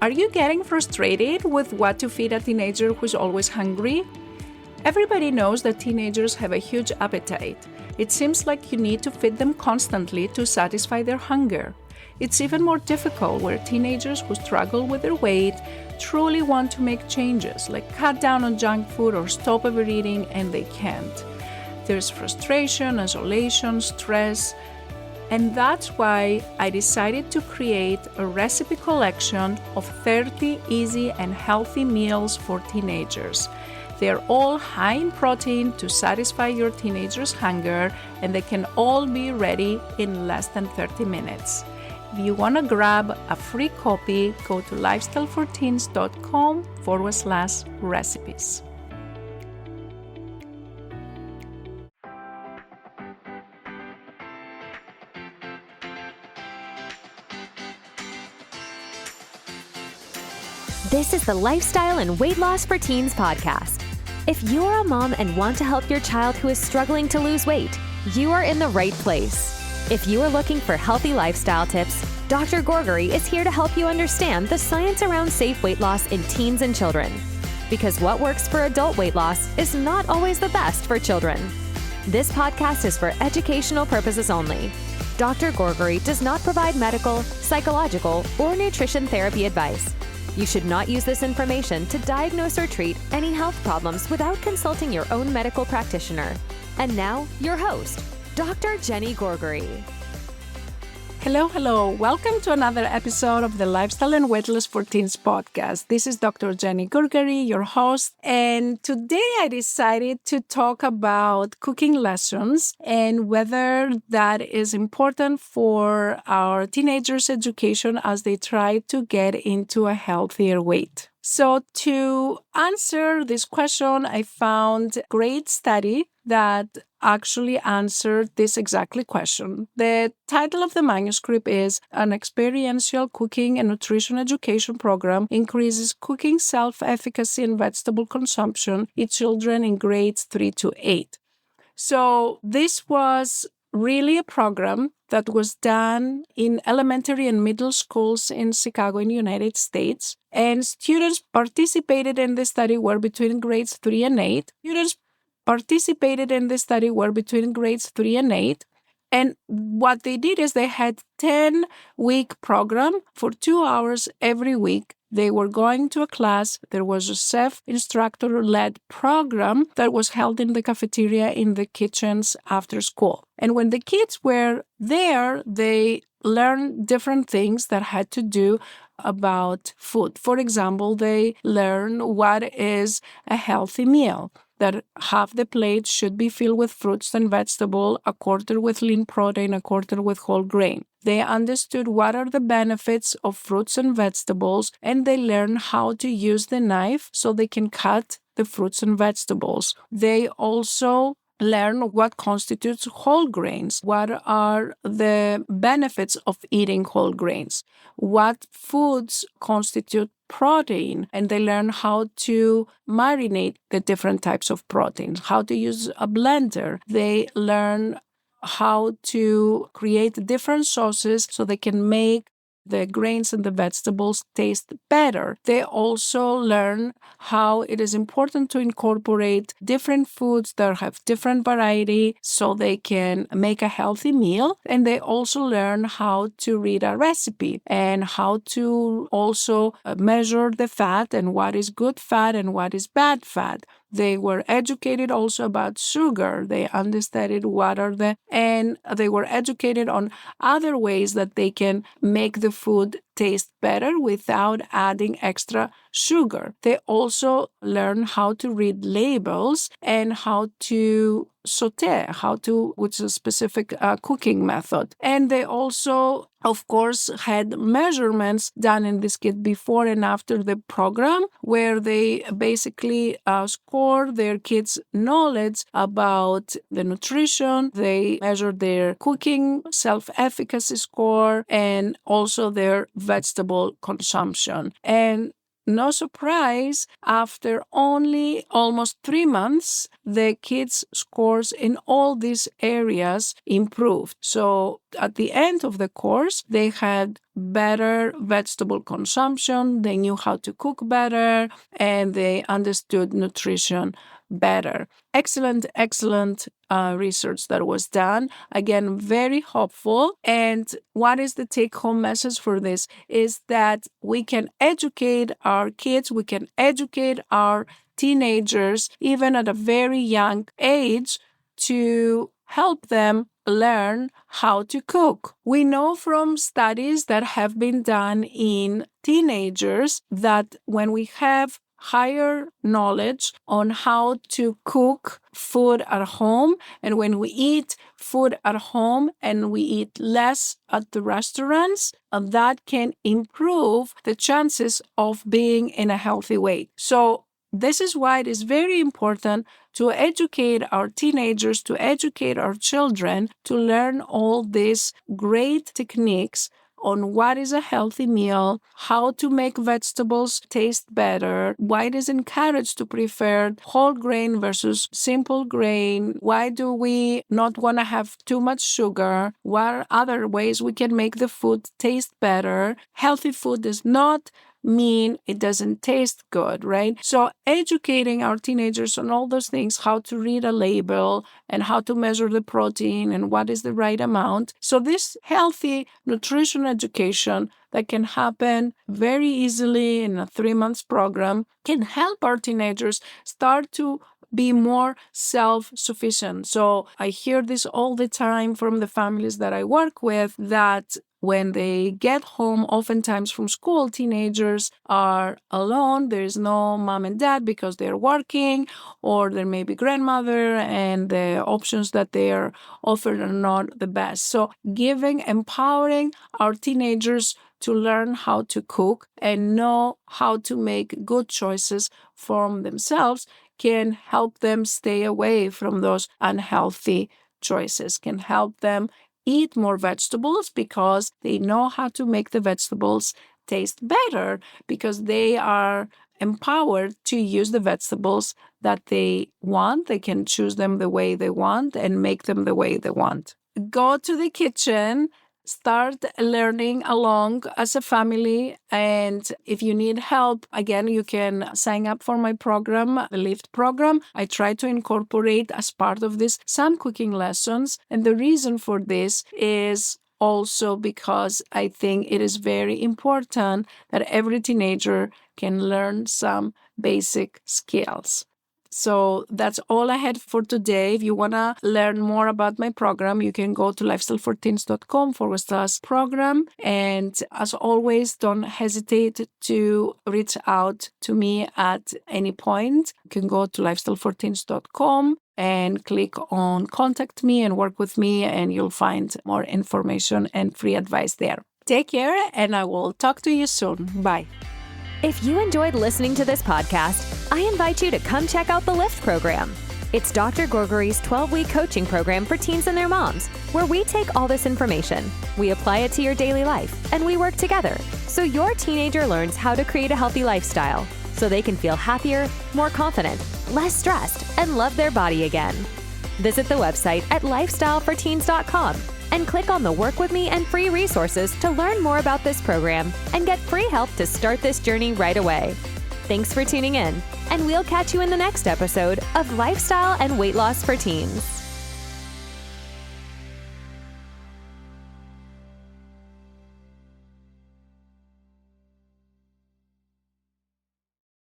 Are you getting frustrated with what to feed a teenager who's always hungry? Everybody knows that teenagers have a huge appetite. It seems like you need to feed them constantly to satisfy their hunger. It's even more difficult where teenagers who struggle with their weight truly want to make changes, like cut down on junk food or stop overeating, and they can't. There's frustration, isolation, stress, and that's why I decided to create a recipe collection of 30 easy and healthy meals for teenagers. They're all high in protein to satisfy your teenager's hunger, and they can all be ready in less than 30 minutes. If you want to grab a free copy, go to lifestyleforteens.com/recipes. This is the Lifestyle and Weight Loss for Teens podcast. If you're a mom and want to help your child who is struggling to lose weight, you are in the right place. If you are looking for healthy lifestyle tips, Dr. Gourgari is here to help you understand the science around safe weight loss in teens and children. Because what works for adult weight loss is not always the best for children. This podcast is for educational purposes only. Dr. Gourgari does not provide medical, psychological, or nutrition therapy advice. You should not use this information to diagnose or treat any health problems without consulting your own medical practitioner. And now, your host, Dr. Jenny Gourgari. Hello. Welcome to another episode of the Lifestyle and Weight Loss for Teens podcast. This is Dr. Jenny Gourgari, your host, and today I decided to talk about cooking lessons and whether that is important for our teenagers' education as they try to get into a healthier weight. So to answer this question, I found a great study that actually answered this exactly question. The title of the manuscript is An Experiential Cooking and Nutrition Education Program Increases Cooking Self-Efficacy and Vegetable Consumption in Children in Grades 3 to 8. So this was really a program that was done in elementary and middle schools in Chicago in the United States. And students participated in the study were between grades 3 and 8. Students participated in the study were between grades 3 and 8. And what they did is they had 10-week program for 2 hours every week. They were going to a class. There was a self-instructor-led program that was held in the cafeteria in the kitchens after school. And when the kids were there, they learned different things that had to do about food. For example, they learned what is a healthy meal, that half the plate should be filled with fruits and vegetables, a quarter with lean protein, a quarter with whole grain. They understood what are the benefits of fruits and vegetables, and they learned how to use the knife so they can cut the fruits and vegetables. They also learn what constitutes whole grains, what are the benefits of eating whole grains, what foods constitute protein, and they learn how to marinate the different types of proteins, how to use a blender. They learn how to create different sauces so they can make the grains and the vegetables taste better. They also learn how it is important to incorporate different foods that have different variety so they can make a healthy meal. And they also learn how to read a recipe and how to also measure the fat and what is good fat and what is bad fat. They were educated also about sugar. They understood and they were educated on other ways that they can make the food taste better without adding extra sugar. They also learn how to read labels and how to saute, which is a specific cooking method. And they also, of course, had measurements done in this kit before and after the program, where they basically score their kids' knowledge about the nutrition. They measure their cooking self-efficacy score and also their vegetable consumption. And no surprise, after only almost 3 months, the kids' scores in all these areas improved. So at the end of the course, they had better vegetable consumption, they knew how to cook better, and they understood nutrition better. Excellent research that was done. Again, very hopeful. And what is the take-home message for this is that we can educate our kids, we can educate our teenagers, even at a very young age, to help them learn how to cook. We know from studies that have been done in teenagers that when we have higher knowledge on how to cook food at home, and when we eat food at home and we eat less at the restaurants, that can improve the chances of being in a healthy weight. So this is why it is very important to educate our teenagers, to educate our children, to learn all these great techniques on what is a healthy meal, how to make vegetables taste better, why it is encouraged to prefer whole grain versus simple grain, why do we not want to have too much sugar, what are other ways we can make the food taste better. Healthy food does not mean it doesn't taste good, right? So educating our teenagers on all those things, how to read a label and how to measure the protein and what is the right amount. So this healthy nutrition education that can happen very easily in a 3-month program can help our teenagers start to be more self-sufficient. So I hear this all the time from the families that I work with, that when they get home, oftentimes from school, teenagers are alone. There is no mom and dad because they're working, or there may be grandmother, and the options that they are offered are not the best. So empowering our teenagers to learn how to cook and know how to make good choices for themselves can help them stay away from those unhealthy choices, can help them eat more vegetables because they know how to make the vegetables taste better, because they are empowered to use the vegetables that they want. They can choose them the way they want and make them the way they want. Go to the kitchen, start learning along as a family. And if you need help, again, you can sign up for my program, the LIFT program. I try to incorporate as part of this some cooking lessons. And the reason for this is also because I think it is very important that every teenager can learn some basic skills. So that's all I had for today. If you want to learn more about my program, you can go to lifestyle4teens.com/program. And as always, don't hesitate to reach out to me at any point. You can go to lifestyle4teens.com and click on contact me and work with me, and you'll find more information and free advice there. Take care, and I will talk to you soon. Bye. If you enjoyed listening to this podcast, I invite you to come check out the LIFT program. It's Dr. Gourgari's 12-week coaching program for teens and their moms, where we take all this information, we apply it to your daily life, and we work together so your teenager learns how to create a healthy lifestyle so they can feel happier, more confident, less stressed, and love their body again. Visit the website at lifestyle4teens.com and click on the Work With Me and free resources to learn more about this program and get free help to start this journey right away. Thanks for tuning in, and we'll catch you in the next episode of Lifestyle and Weight Loss for Teens.